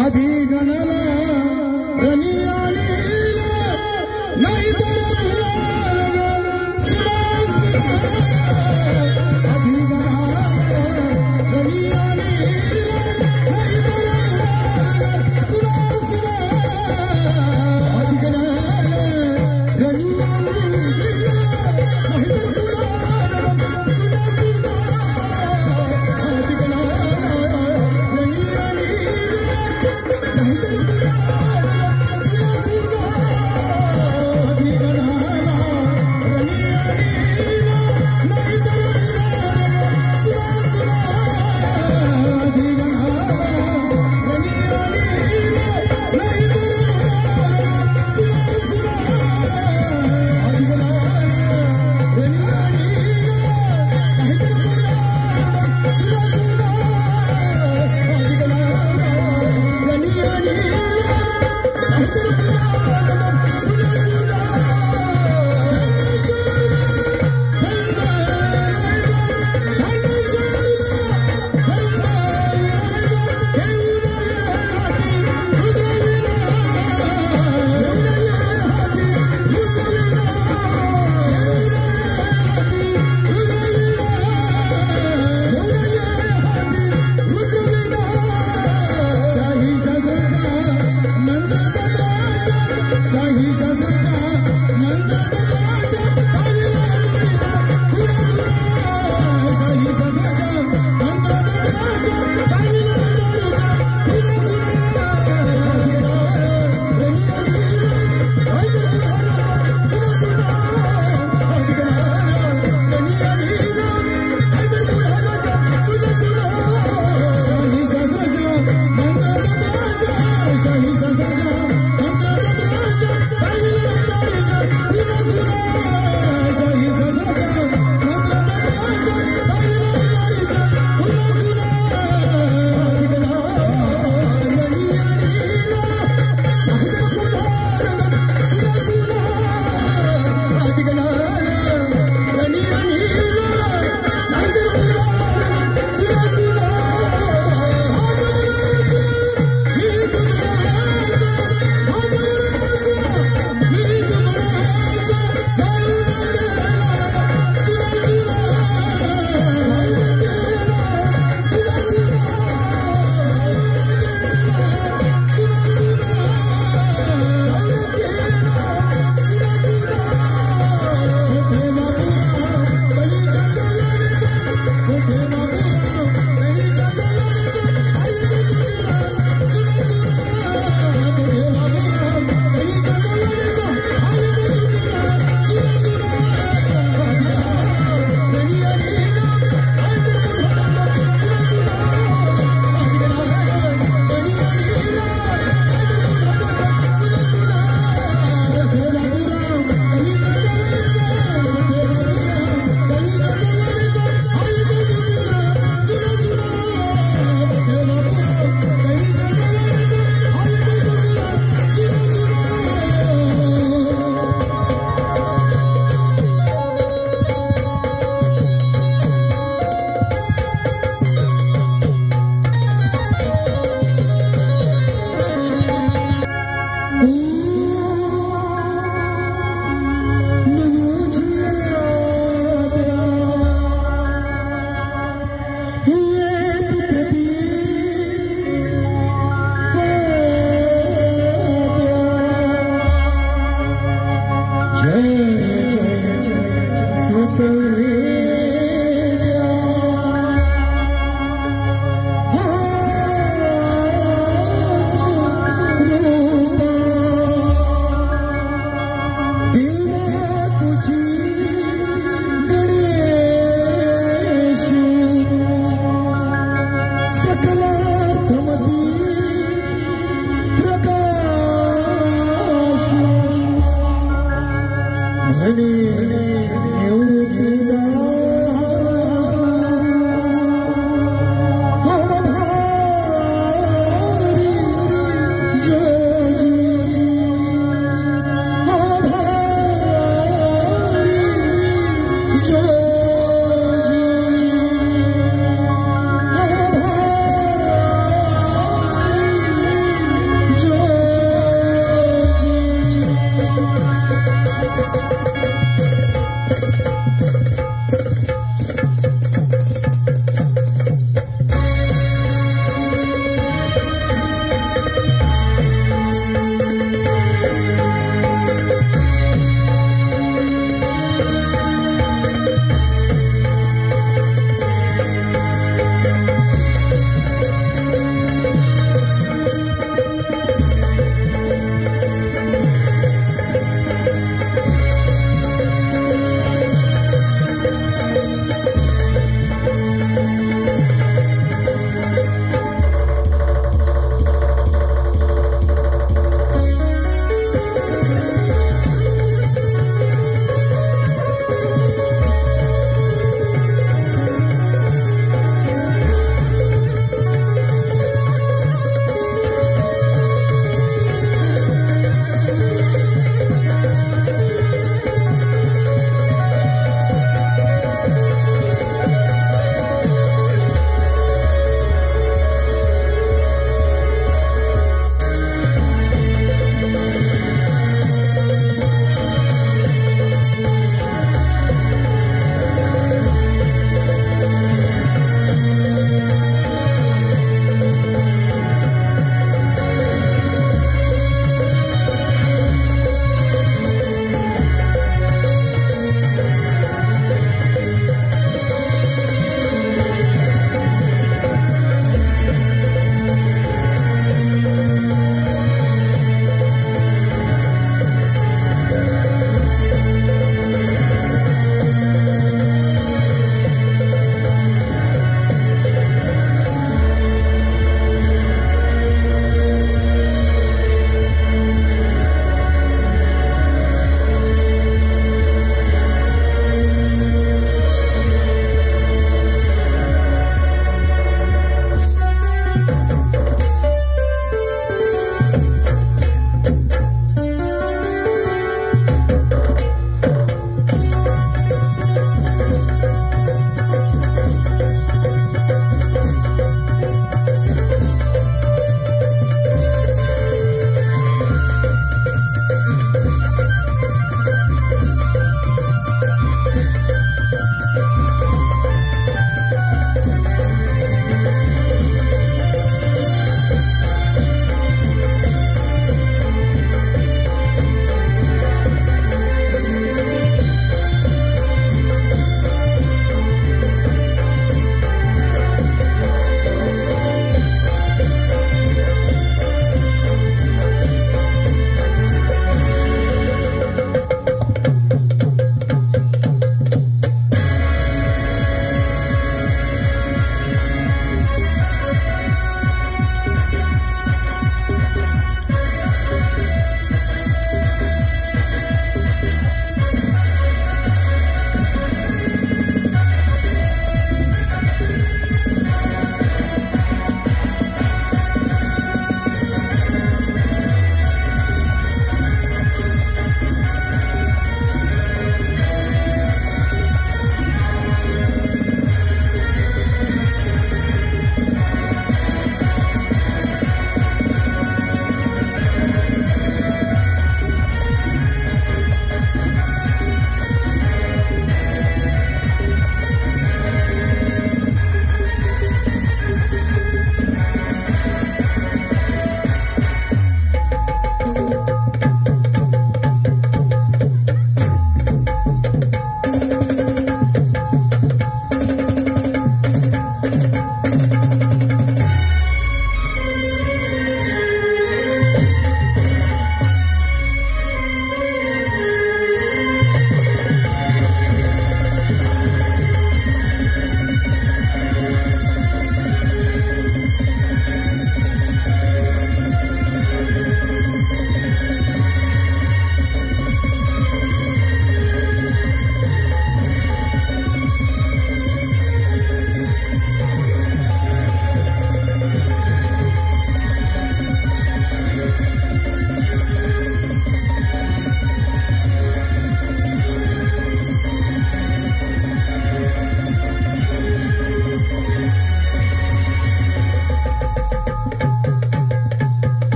आधी गणाला रणी आलेला नाही तर आधी गणाला रणी आलेला नाही तर आधी गणाला रणी आलेला नाही तर आधी गणाला रणी आलेला नहीं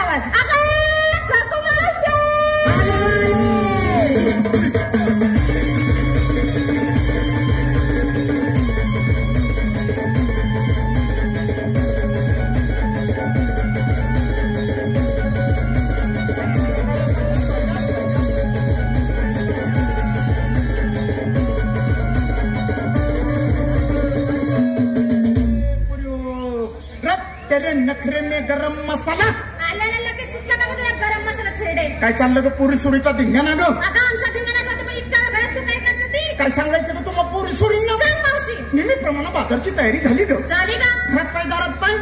आवाज काकू मावशी तेरे नखरे में गरम मसाला आल्याला लगेच सुचला का तुला गरम मसाला थेडे काय चाललं ग पोरी सोडीचा धिंगाणा ग अगं आमचा धिंगाणा पण इतका घरात तू काय करत होती काय सांगायचं ग तुम्हाला पोरी सोडी ना सांग मावशी नेहमीप्रमाणे बाजारची तयारी झाली ग झाली का घरात पाय दारात पाय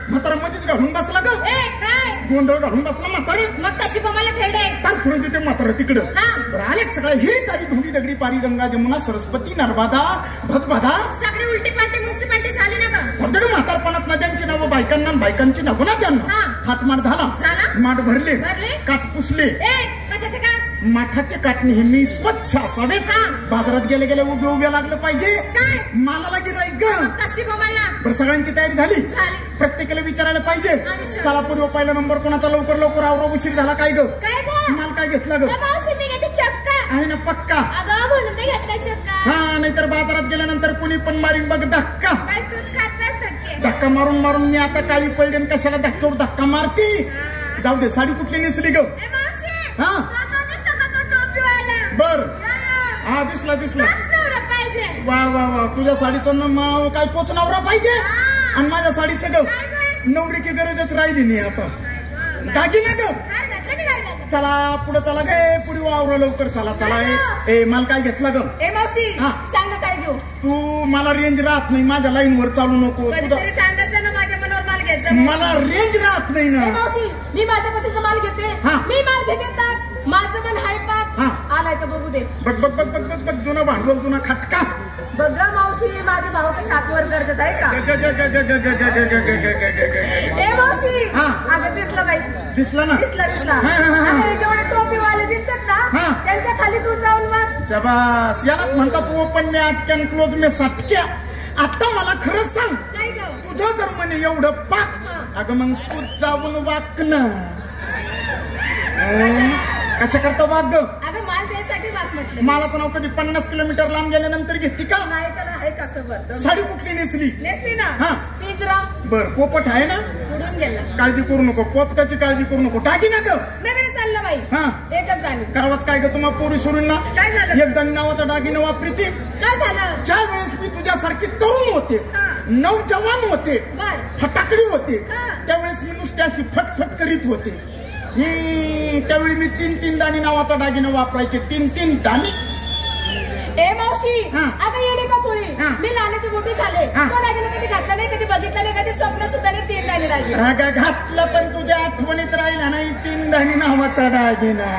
म्हातारा मध्ये घालून बसला ग ए काय गोंधळ घालून बसला म्हातारा मग तशी मला थेडे तर पुढे तिथे म्हातारा तिकडं बरं आले सगळ्या ही तारी धुंडी दगडी पारी गंगा जमुना सरस्वती नर्मदा भगभदा सगळी उलटी पालटी म्युन्सिपालिटी झाली ना ग फक्त म्हातारपणात नद्यांची नावं बायकांना बायकांची नावं ना त्यांना थाटमाट झाला माठ भरले काठ पुसले कशाचे काय माठाचे काठ नेहमी स्वच्छ असावेत बाजारात गेले गेले उभे उभे लागलं पाहिजे काय मालाला गिराईक ग कशी मला बरं सगळ्यांची तयारी झाली प्रत्येकाला विचारायला पाहिजे चला पूर्व पहिला नंबर कोणाचा लवकर लवकर आवरा उशीर झाला काय ग माल काय घेतला ग आहे ना पक्का हा नाहीतर बाजारात गेल्यानंतर कोणी पण मारीन बघ धक्का धक्का मारून मारून मी आता काळी पडली कशाला धक्क्यावर धक्का मारती जाऊ दे साडी कुठली नेसली ग हा बर हा दिसला दिसला वा वा वा तुझ्या साडीचं काय पोच नवरा पाहिजे आणि माझ्या साडीचं ग नवरी की गरजच राहिली नाही आता दागिना ग चला पुढे चला गे पुढे वावर लवकर चला चला ए माल काय घेतला ग ए मावशी सांग काय घेऊ तू मला रेंज राहत नाही माझ्या लाईन वर चालू नको सांगायचं ना माझ्या मनावर माल घ्यायचा मला रेंज राहत नाही ना मावशी मी माझ्या पतीचा माल घेते मी माल घेते माझं मन हाय पाक आलाय का बघू दे बघ बघ बघ बघ बघ बघ जुना भांडवल जुना खटका बघा मावशी माझे भाऊ कशा हातवर करतात आहे का ए मावशी अगं दिसलं बाई दिसला ना दिसला दिसला जेवढे टोपीवाले दिसतात ना त्यांच्या खाली तू जाऊन बघ शाबास यालाच म्हणतात ओपन मे अटक्यान क्लोज मे सटक्या आता मला खरंच सांग तुझं जर म्हणे एवढं पाक अगं मग तू जाऊन वाक ना कशा करता वाग ग अगं माल द्यायसाठी वाग म्हटलं मालाचं नाव कधी 50 किलोमीटर लांब गेल्यानंतर घेते का नाही का आहे कसं बरं साडी कुठली नेसली नेसली ना पिंजरा बर पोपट आहे ना उडून गेला काळजी करू नको पोपटाची काळजी करू नको टाकी ना ग नवीन चाललं बाई एकच दाणी करावाच काय ग तुम्हाला पोरी सोडून ना काय झालं एक दाणी नावाचा दागिना वापरते काय झालं ज्या वेळेस मी तुझ्यासारखी तरुण होते नवजवान होते फटाकडी होते त्यावेळेस मी नुसती अशी फटफट करीत होते त्यावेळी मी 3 दाणी नावाचा दागिना वापरायचे 3 दाणी ए मावशी अगं येणे का कोळी मी लहानाची मोठी झाले तो दागिना कधी घातला नाही कधी बघितला नाही कधी स्वप्न सुद्धा नाही 3 दाणी लागले घातलं पण तुझ्या आठवणीत राहिला नाही 3 दाणी नावाचा दागिना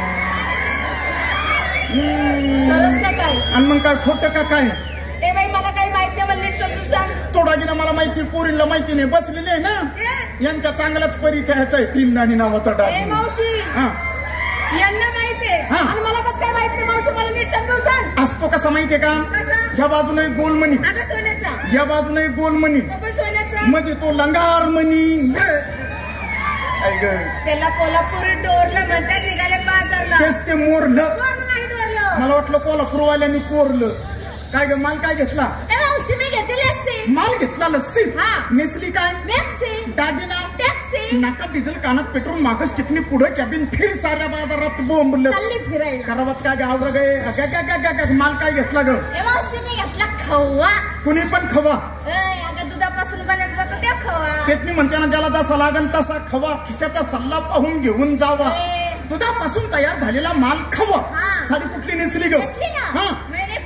खरंच का काय आणि मग काय खोटं का काय ए बाई मला काही माहित नाही मला नीट समजून सांग तो दागिना मला माहिती पोरीला माहिती नाही बसलेले आहे ना यांच्या चांगलाच परिचयाचा आहे 3 दाणी नावाचा दागिना मावशी यांना माहितीये आणि मला कसं काय माहित नाही मावशी मला नीट समजून सांग असतो कसा माहितीये का ह्या बाजूने गोलमणी सोन्याचा या बाजूने गोलमणी सोन्याचा मध्ये तो लंगार मणी त्याला कोल्हापूर डोरला म्हणतात निघाले बाजारला तेच ते मोरलं नाही डोरलं मला वाटलं कोल्हापूरवाल्यांनी कोरलं काय ग माल काय घेतला मी घेतली लस्सी माल घेतला लस्सी नेसली काय मॅक्सी दागिना टॅक्सी नाका डिझेल कानात पेट्रोल मागच कितनी पुढे कॅबिन फिर साऱ्या बाजारात बोंबलं चालली फिरायला करावंच काय गावरा गे माल काय घेतला ग मी घेतला खवा कुणी पण खवा अगं दुधापासून बनवलं जातं त्या खवा तेच मी म्हणते ना त्याला जसा लागन तसा खवा खिशाचा सल्ला पाहून घेऊन जावा दुधापासून तयार झालेला माल खवा साडी कुठली नेसली ग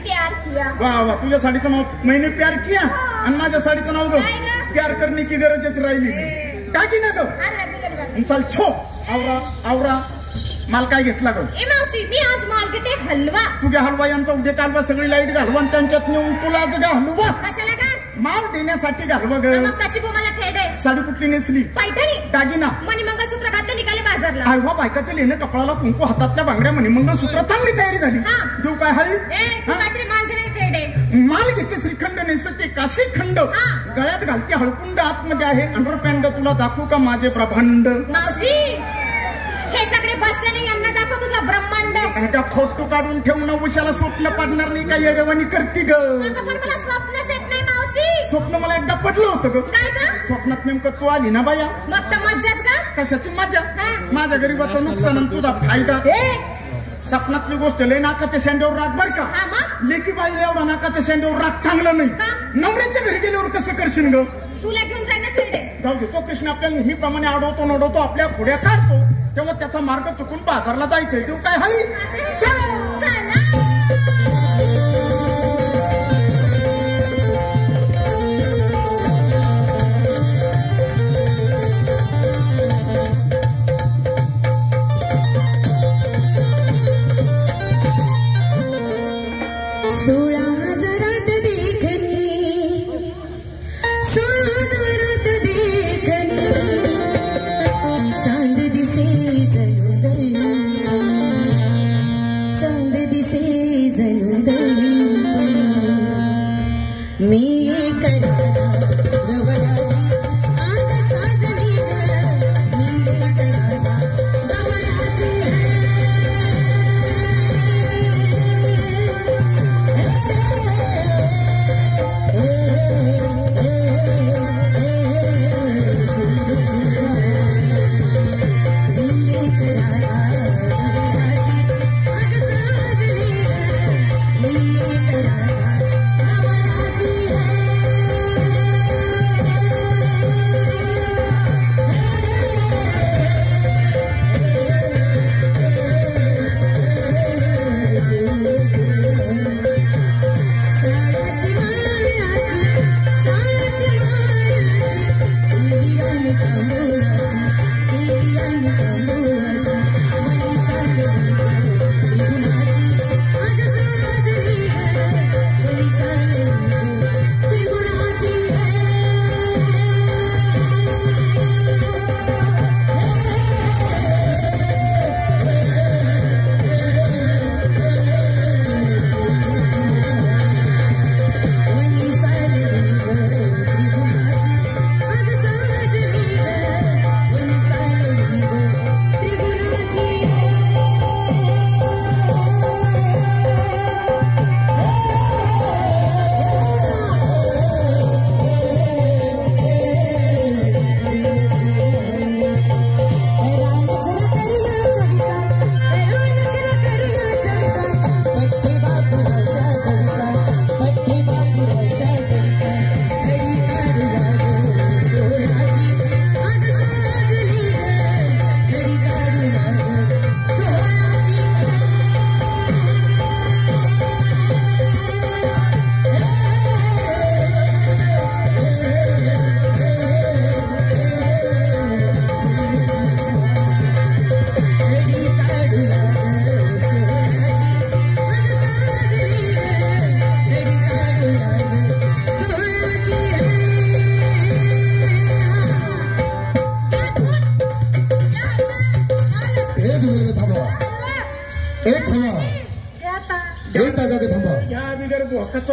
प्यार किया वा वा तुझ्या साडीचं नाव मैंने प्यार किया आणि माझ्या साडीचं नाव ग प्यार करणे की गरजच राहिली नाही टाकी ना ग चल छो आवरा आवरा माल काय घेतला ग मावशी मी आज माल घेते हलवा तुझ्या हलवा यांचा उद्या कालवा सगळी लाईट घालवा आणि त्यांच्यात नेऊन तुला तुझ्या हलवा कशाला का माल देण्यासाठी घालवा ग कशी मला थेट आहे साडी कुठली नेसली पैठणी दागिना मणी मंगळसूत्र घातलं निघाले बाजारला आयवा बायकाचं लेणं कपाळाला कुंकू हातातल्या बांगड्या मणी मंगळसूत्र चांगली तयारी झाली देऊ काय हळी माल घेणे थेट आहे माल घेते श्रीखंड नेसते काशी खंड गळ्यात घालते हळकुंड आतमध्ये आहे अंडरपॅन्ट तुला दाखवू का माझे प्रभांड मावशी हे सगळे बसल्याने यांना दाखव तुझा ब्रह्मांड. त्या फोटो काढून ठेवून उशाला स्वप्न पडणार नाही का येडेवानी करती ग. पण मला स्वप्नच येत नाही मावशी. स्वप्न मला एकदा पडलं होतं ग. काय ग? स्वप्नात नेमकं तू आली ना बाया. मग तर मज्जाच का? कशाची मजा? माझ्या गरीबाचं नुकसान आणि तुझा फायदा. स्वप्नातली गोष्ट लय नाकाच्या शेंड्यावर राग बर का. लेकी बाईला एवढा नाकाच्या शेंड्यावर राग चांगला नाही. नवऱ्याच्या घरी गेल्यावर कसं करशील ग. तुला घेऊन जायला तिकडे जाऊ दे. तो कृष्ण आपल्याला नेहमीप्रमाणे अडवतो नडवतो आपल्या पुढ्या काढतो तेव्हा त्याचा मार्ग चुकून बाजारला जायचंय. तू काय हाय चल.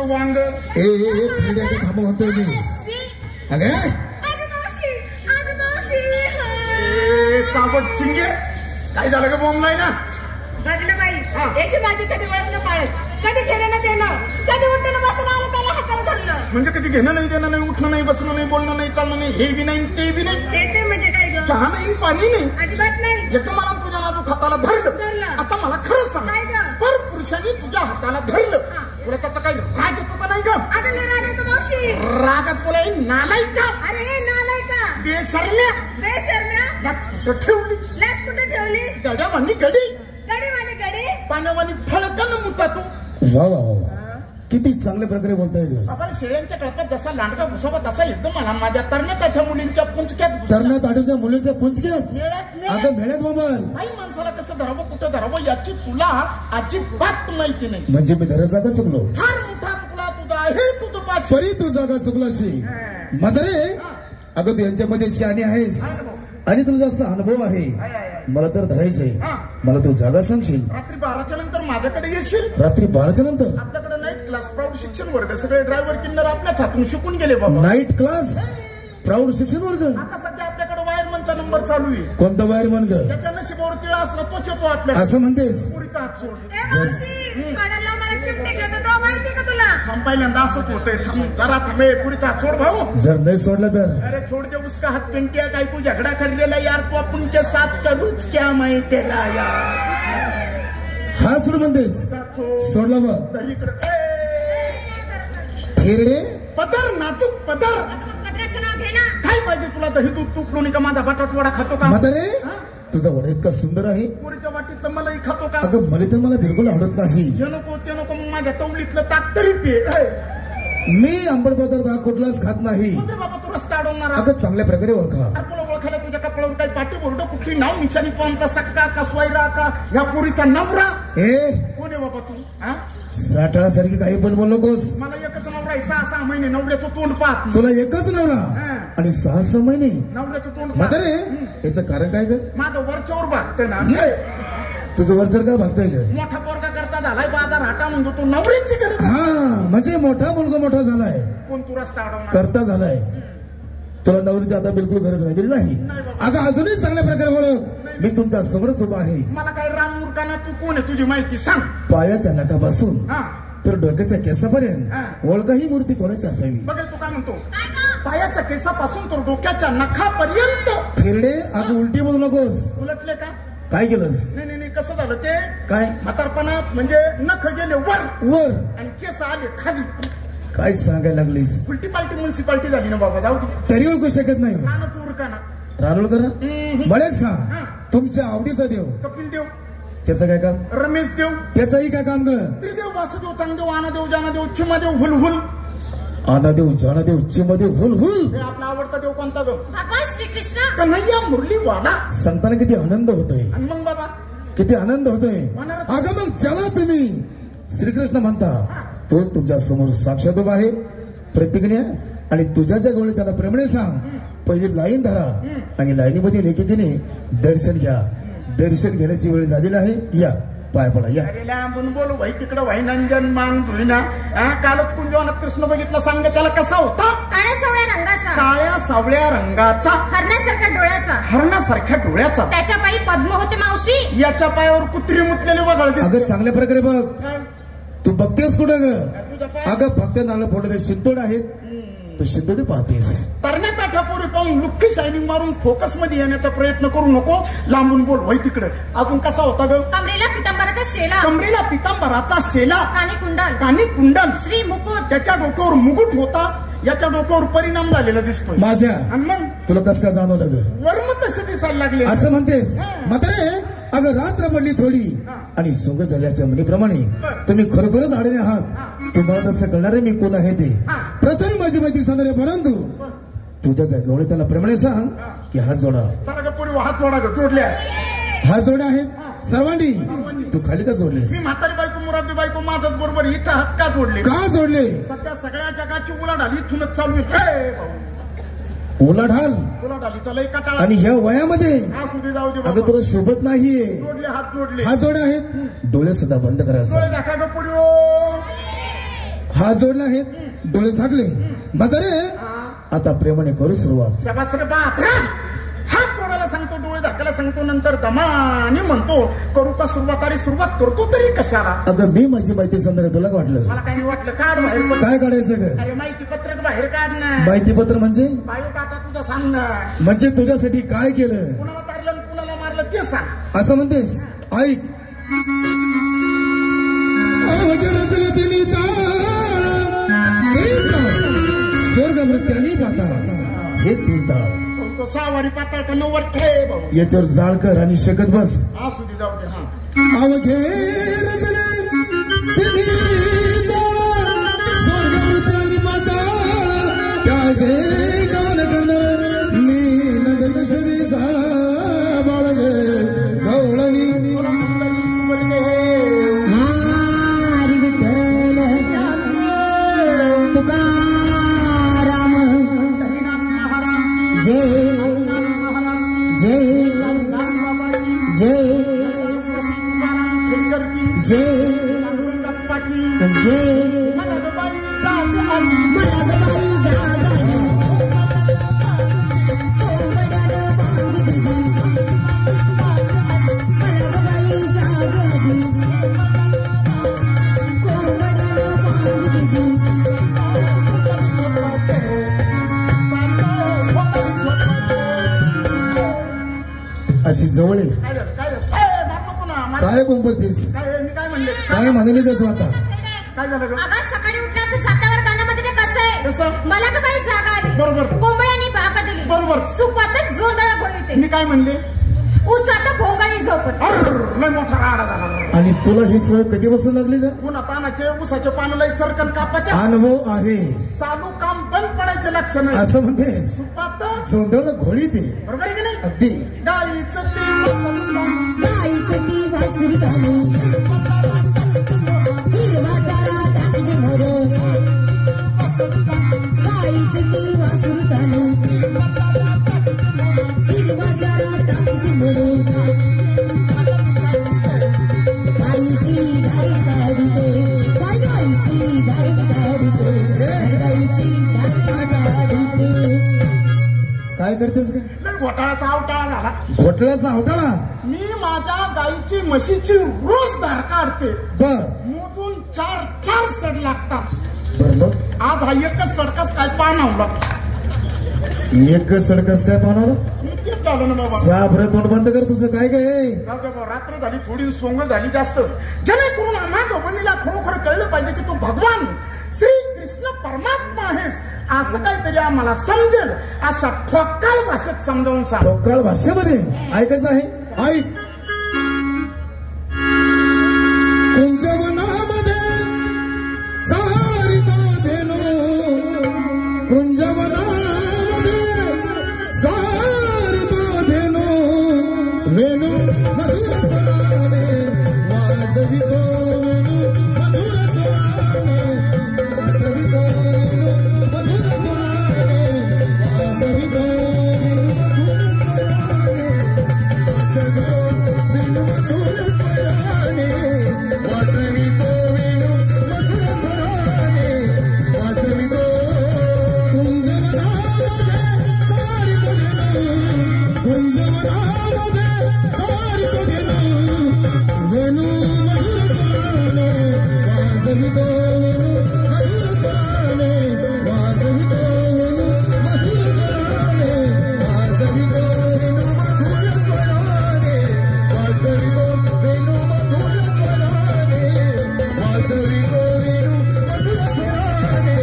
वांग थांबा म्हणतोय मी. अगे चापट चिंगे काय झालं ग बॉम्बलाय ना. बघलं बाई याची माझी कधी ओळखलं पाळत कधी घेणं ना देणं कधी उठणं बसणं आलं त्याला हाताला धरलं. म्हणजे कधी घेणं नाही देणं नाही उठणं नाही बसणं नाही बोलणं नाही चालणं नाही हे बी नाही ते बी नाही. ते म्हणजे काय ग. चहा नाही पाणी नाही अजिबात नाही. एकदम मला तुझ्या नाजूक हाताला धरलं. आता मला खरंच सांग पर पुरुषांनी तुझ्या हाताला धरलं तुला त्याचा काही राग येतो का नाही ग. राग येतो मावशी. रागात बोला नालाय का. अरे हे नालाय का. बेशरम्या बेशरम्या. लाच कुठं ठेवली. लाच कुठं ठेवली. गड्यावानी गडी गडीवानी गडी पाण्यावानी फळकन मुता तू. वा वा वा किती चांगल्या प्रकारे बोलताय ग. आपण शेळ्यांच्या कळपात जसा लांडगा घुसावा तसा एकदम मला माझ्या तरण्यात आठ्या मुलींच्या पुंचक्यात तरण्यात आठवच्या मुलींच्या पुंचक्यात आता मेळ्यात मोबाईल. बाई माणसाला कसं धरावं कुठं धरावं याची तुला अजिबात माहिती नाही. म्हणजे मी धरा जागा चुकलो. फार मोठा चुकला तुझा हे तुझं पास तरी तू जागा चुकलाशी म्हातारे. अगं तू यांच्यामध्ये शहाणी आहेस आणि तुला जास्त अनुभव आहे. मला तर धरायचंय. मला तू जागा सांगशील. रात्री 12च्या नंतर माझ्याकडे येशील. रात्री 12च्या नंतर आपल्याकडे नाईट क्लास प्राऊड शिक्षण वर्ग सगळे ड्रायव्हर किन्नर आपल्याच हातून शिकून गेले बाबा. नाईट क्लास प्राऊड शिक्षण वर्ग. आता सध्या आपल्याकडे वायरमनचा नंबर चालू आहे. कोणता वायर म्हण ग? त्याच्या नशिबावर तिळा असला तोच येतो आपल्या. असं म्हणतेस? पुरीचा हात सोड. ए मावशी, सोडायला मला चिमटे घेतो तो माहिती का तुला? थांब, पहिल्यांदा असंच होतंय. थांब जरा थांब. पुरीचा हात सोड भाऊ. जर नाही सोडलं तर? अरे छोड़ दे उसका हाथ पिंटिया, काय तू झगड़ा कर लेला यार, तू अपन के साथ करूच क्या मैं तेरा यार. हा सोड म्हणतेस? सोडला बघ. दरीकडे थेरडे पदर, नाजूक पदर. पत्राचं नाव घे ना. काय पाहिजे तुला? दही दूध तूप लोणी का माझा बटाटवडा खातो का? म्हातारे तुझा वडा इतका सुंदर आहे. पुरीच्या वाटीतलं मलाही खातो का? अगं मला तर मला बिलकुल आवडत नाही. हे नको ते नको, मग माझ्या तवलीतलं ताक तरी पे. मी आंबट पदार्थ हा कुठलाच खात नाही. बाबा तू रस्ता अडवणार. अगं चांगल्या प्रकारे ओळखा. तुला ओळखायला तुझ्या कपड्यावर काही पाठी बोर्ड कुठली नाव निशाणी, कोणता सक्का का स्वायरा का या पुरीचा नवरा? कोण आहे बाबा तू? साठळासारखी काही पण बोल नकोस. मला एकच नवरा आहे. 6 महिने नवऱ्याचं तोंड पाहत. तुला एकच नवरा आणि 6 महिने नवऱ्याचं तोंड म्हातारे याचं कारण काय ग? माझं वरच्यावर भागतंय ना. तुझं वरचर का भागतंय ग? मोठा पोरगा करता झालाय बाजार हाटा, म्हणतो तू नवऱ्याची गरज. हा म्हणजे मोठा मुलगा मोठा झालाय. कोण तू रस्ता अडवणार? करता झालाय. तुला नवरीची आता बिलकुल गरज राहिलेली नाही. अगं अजूनही चांगल्या प्रकारे ओळख. मी तुमच्या समोरच उभा आहे. मला काय राममूर्खाना तू कोण आहे तुझी माहिती सांग. पायाच्या नकापासून तर डोक्याच्या केसापर्यंत ओळखा ही मूर्ती कोणाची असावी? बघेल तू काय म्हणतो. पायाच्या केसापासून तर डोक्याच्या नखापर्यंत. थेरडे अगं उलटी बोलू नकोस. उलटले का? काय केलंस? नाही कसं झालं ते? काय? म्हातारपणात म्हणजे नख गेले वर वर आणि केस आले खाली. काय सांगायला लागलीस? उलटी पालटी म्युन्सिपाल्टी झाली ना बाबा. जाऊ दे. तरी ओळखू शकत नाही. रानच उरकाना. रानोळकर मला एक सांग, तुमच्या आवडीचा देव कपिल देव, त्याचं काय काम? रमेश देव, त्याचंही काय काम ग? त्रिदेव, वासुदेव, चांगदेव, आनादेव, जानादेव, चिमादेव, हुलहुल. आनादेव, जानादेव, चिमदेव, हुलहुल. हे आपला आवडता देव कोणता ग? भगवान श्रीकृष्ण. कन्हैया मुरली वाला. संतांना किती आनंद होतोय. आणि मग बाबा किती आनंद होतोय. अगं मग चला तुम्ही श्रीकृष्ण म्हणता, तोच तुमच्या समोर साक्षात उभा आहे प्रतिज्ञा. आणि तुझ्या ज्या गवळी त्याला प्रेमाने सांग, पहिली लाईन धरा आणि लाईनीमध्ये एकेकीने दर्शन घ्या. दर्शन घेण्याची वेळ झालेली आहे. या पाय पडा. या. अरे लांबून बोलू भाई, तिकडं भाई नंजन मान धुईना. कालच कुंजवनात कृष्ण बघितला. सांग त्याला कसा होता? काळ्या सावळ्या रंगाचा. काळ्या सावळ्या रंगाचा. हरणासारख्या डोळ्याचा. हरणासारख्या डोळ्याचा. त्याच्या पायी पद्म होते मावशी. याच्या पायावर कुत्री मुतलेले वगळ दिसते. अगं चांगल्या प्रकारे बघ. तू बघतेस कुठं ग? अगं फक्त नाला फोटो शिंतोड आहेत, तू शिंतोडी पाहतेस. तरण्या ताठ्यापोरी पाहून लुक्की शायनिंग मारून फोकस मध्ये येण्याचा प्रयत्न करू नको. लांबून बोल भाई तिकडे. अजून कसा होता ग? कमरेला पितांबराचा शेला. कमरेला पितांबराचा शेला. कानी कुंडल. कानी कुंडल. श्री मुकुट. त्याच्या डोक्यावर मुकुट होता. याच्या डोक्यावर परिणाम झालेला दिसतोय माझ्या. आणि मग तुला कस काय जाणवलं ग? वर्म तसे दिसायला लागले. असं म्हणतेस म्हातारे? अगं रात्र पडली थोडी आणि सोंग झाल्याच्या म्हणीप्रमाणे तुम्ही खरोखरच आडणे आहात. तुम्हाला तसं कळणार आहे मी कोण आहे ते. प्रथम माझी माहिती सांगणार आहे, परंतु तुझ्या जागेवर त्याला प्रेमाने सांग की हात जोडा. हात जोडा ग. जोडल्या. हात जोडे आहेत सर्वांनी. तू खाली का जोडलेस? मी म्हातारी बायको मुराबी बायको माझ्याच बरोबर इथं हात का जोडले? का जोडले? सध्या सगळ्या जगाची उलाढाल इथूनच चालू आहे. उलाढाल उलाढालीचा लय कटाळा. आणि ह्या वयामध्ये असू दे, जाऊ दे. अगं तुला शोभत नाहीये. जोडले, हात जोडले. हात जोडे आहेत. डोळे सुद्धा बंद करायचं. डोळे दाखवा ग पुरी. हात जोडले आहेत, डोळे झाकले. म्हातारे आता प्रेमाने करू सुरुवात. शाबास रे बाप. हात जोडायला सांगतो, डोळे दाखवायला सांगतो, नंतर दमाने म्हणतो करू का सुरुवात. अरे सुरुवात करतो तरी कशाला? अगं मी माझी माहिती सांगणार आहे, तुला काय वाटलं? मला काही वाटलं. काढ बाहेर. काय काढायचं ग? अरे माहिती पत्रक बाहेर काढ ना. माहिती पत्र म्हणजे? बायोडाटा तुझा सांग ना. म्हणजे तुझ्यासाठी काय केलं? कुणाला तारलं कुणाला मारलं ते सांग. असं म्हणतेस? ऐक. स्वर्ग मृत्यानी पाताळ हे 3 ताळ. तो 6 वारी पाताळ का 9 वारी ठे भाऊ. याच्यावर जाळ कर आणि शकत बस. असू दे, जाऊ दे. अवघे रचले तिन्ही ताळ, स्वर्ग मृत्यानी पाताळ त्या जे गान करणार मी नंद शरीचा बाळग गवळणी. जय अशी जवळ आहे. काय बोलतेस? काय म्हणले? काय म्हणाले का तू आता? काय झालं? अगं सकाळी उठल्यावर छातावर कानामध्ये ते कसं आहे? मला तर काही जागा आली. बरोबर. कोंबड्याने भाका दिली. बरोबर. सुपातच जोंधळा बोलते. मी काय म्हणले? उसात भोंगाने झोपत. लय मोठा राडा झाला. आणि तुला ही सवय कधी बसून लागली का? पुन्हा तानाचे उसाचे पानं लय चरकन कापाचे. अनुभव आहे. चालू काम बंद पडायचे लक्षण असं म्हणते. सुपात जोंधळ घोळी ते. बरोबर आहे की नाही? अगदी. गाईचं ती गाईचं ती वासरू दानू हिरवा चारा टाकली मोरो गाईचं ती वासरू दानू हिरवा चारा टाकली मोरो गाईची धार काढी दे गाईची धार काढी दे गाईची धार काढी दे. काय करतेस का? लय घोटाळाचा आवटाळा झाला. घोटळ्याचा आवटाळा? मी माझ्या गाईची म्हशीची रोज धार काढते. बर. मोजून 4 सड लागतात. बरोबर. आज हा एकच सडकाच काय पाहणा एक सडकस काय पाहणार? मी तेच झालं ना बाबा. साबरं तोंड बंद कर तुझं. काय काय रात्र झाली, थोडी सोंग झाली जास्त. जेणेकरून आम्हा दोघांनीला खरोखर कळलं पाहिजे की तू भगवान श्री कृष्ण परमात्मा आहेस. असं काहीतरी आम्हाला समजेल अशा ठोकाळ भाषेत समजावून सांग. ठोकाळ भाषेमध्ये ऐकायचं आहे. ऐक. कुंजवनामध्ये सारी तो धेनू कुंजवनामध्ये सारी तो धेनू वेणू मधुर स्वराने वाजवितो वेणू मधुर स्वराने वाजवितो वेणू मधुर स्वराने वाजवितो वेणू मधुर स्वराने वाजवितो वेणू मधुर स्वराने वाजवितो कुंजवनामध्ये सारी तो धेनू कुंजवनामध्ये सारी तो धेनू वेणू मधुर स्वराने वाजवितो वेणू मधुर स्वराने वाजवितो वेणू मधुर स्वराने वाजवितो वेणू मधुर स्वराने वाजवितो वेणू मधुर स्वराने वाजवितो वेणू मधुर स्वराने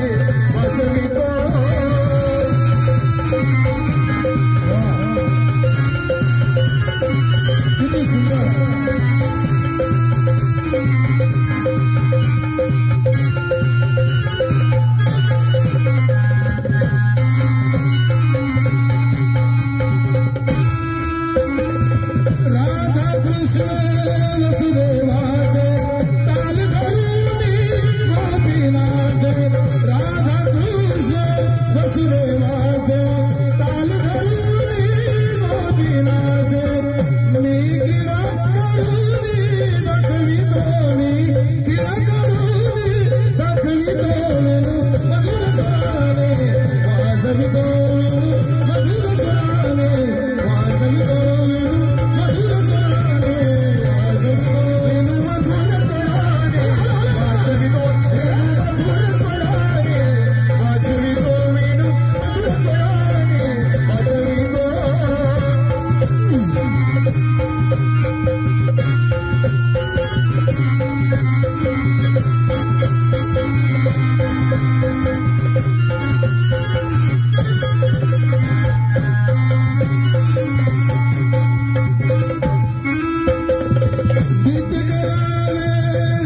वाजवितो. किती सुंदर. राधा कृष्ण वसुदेवाचे ताल धरुनी गोपीनाचे राधा कृष्ण वसुदेवाचे ताल धरुनी गोपीनाचे मी गिरा करुनी दाखवितो मी गिरा करुनी दाखवितो वेणू मधुर स्वराने वाजवितो वेणू मधुर स्वराने वाजवितो वेणू मधुर स्वराने वाजवितो वेणू मधुर स्वराने वाजवितो वेणू मधुर स्वराने वाजवितो वेणू मधुर स्वराने वाजवितो. नित्य करावे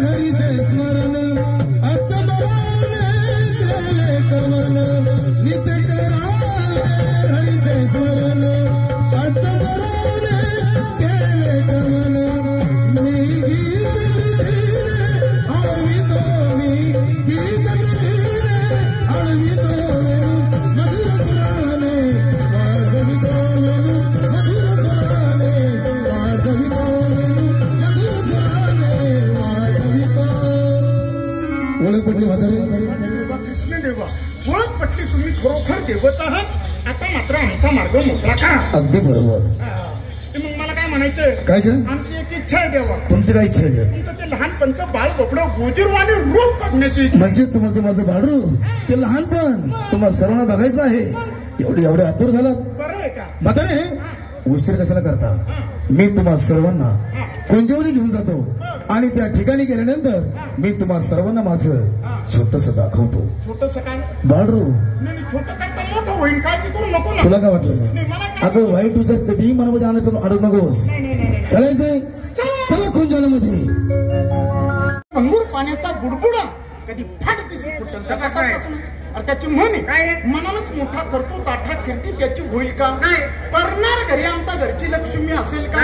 हरीचे स्मरण आत्मराने केले कमन नित्य करावे हरीचे स्मरण आत्मराने केले कमन मी गीत प्रीतीने आळवितो मी गीत प्रीतीने आळवितो वेणू मधुर स्वराने वाजवितो वेणू मधुर स्वराने वाजवितो वेणू मधुर स्वराने वाजवितो. ओळख पटली म्हातारे? देवा कृष्ण देवा, ओळख पटली. तुम्ही खरोखर देवच आहात. आता मात्र आमचा मार्ग मोकळा करा. अगदी बरोबर. मग मला काय म्हणायचंय? काय ग? आमची एक इच्छा आहे देवा. तुमची काय इच्छा आहे? तुमचं ते लहानपणचं बाळ बबडं गोजीरवाणी रूप बघण्याची इच्छा. म्हणजे तुम्हाला ते माझं बाळरू ते लहानपण तुम्हाला सर्वांना बघायचं आहे. एवढे आतुर झालात बरं आहे का? म्हातारे. उशीर कशाला करता? मी तुम्हा सर्वांना कुंजवणी घेऊन जातो आणि त्या ठिकाणी गेल्यानंतर मी तुम्हा सर्वांना माझं छोटस दाखवतो. छोटस काय? बाळरू, नाही छोटं करता मोठं होईल, काळजी करू नको ना. तुला काय वाटलं? नाही, मला काय- अगं वाईट विचार कधीही मनामध्ये आणायचं अडत नकोस. चालायचंय? चला कुंजवणीमध्ये. अंगूर पाण्याचा बुडबुडा कधी फाट दिशी फुटल का? कसं नाही. अरे त्याची म्हण आहे, मनालाच मोठा करतो ताठा कीर्ती त्याची होईल का? करणार घरी आमचा घरची लक्ष्मी असेल का?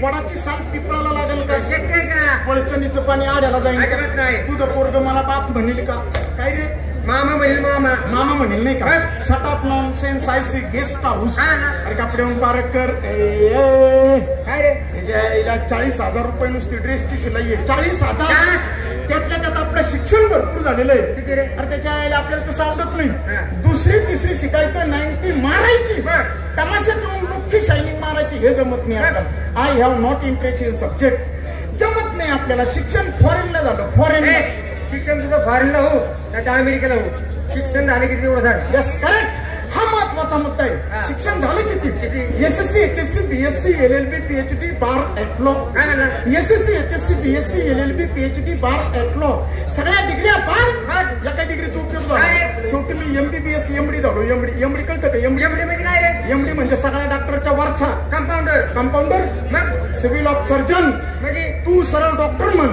वडाची साल पिपळाला लागेल का? शक्य का? वळचणीचं पाणी आड्याला जाईल. तुझं पोरग मला बाप म्हणेल का? काय रे? मामा म्हणेल. मामा म्हणेल नाही का? Shut up nonsense, I see guest house. अरे कपडे पारक कर. काय रे? 40,000 रुपये नुसती ड्रेसची शिलाई आहे. 40,000. त्यातल्या त्यात आपलं शिक्षण भरपूर झालेलं आहे. अरे त्याच्या आईला आपल्याला तसं आवडत नाही. दुसरी तिसरी शिकायचं, 90 मारायची, तमाशात येऊन मुख्य शायनिंग मारायची, हे जमत नाही आपल्याला. I have not interest in subject. जमत नाही आपल्याला. शिक्षण फॉरेनला झालं. फॉरेनला शिक्षण तुझं फॉरेनला हो नाही तर अमेरिकेला हो. शिक्षण झाले किती एवढं सांग. Yes correct. हा महत्वाचा मुद्दा आहे. शिक्षण झालं किती? SSC HSC BSc LLB PhD bar at law. काय म्हणला? SSC HSC BSc LLB PhD bar at law. सगळ्या डिग्र्या बार. या काही डिग्रीचा उपयोग झाला. शेवटी मी MBBS MD झालो. एमडी कळतं का? एमडी म्हणजे काय रे? MD म्हणजे सगळ्या डॉक्टरच्या वरचा. कंपाऊंडर मग सिव्हिल ऑफ सर्जन. म्हणजे तू सरळ डॉक्टर म्हण.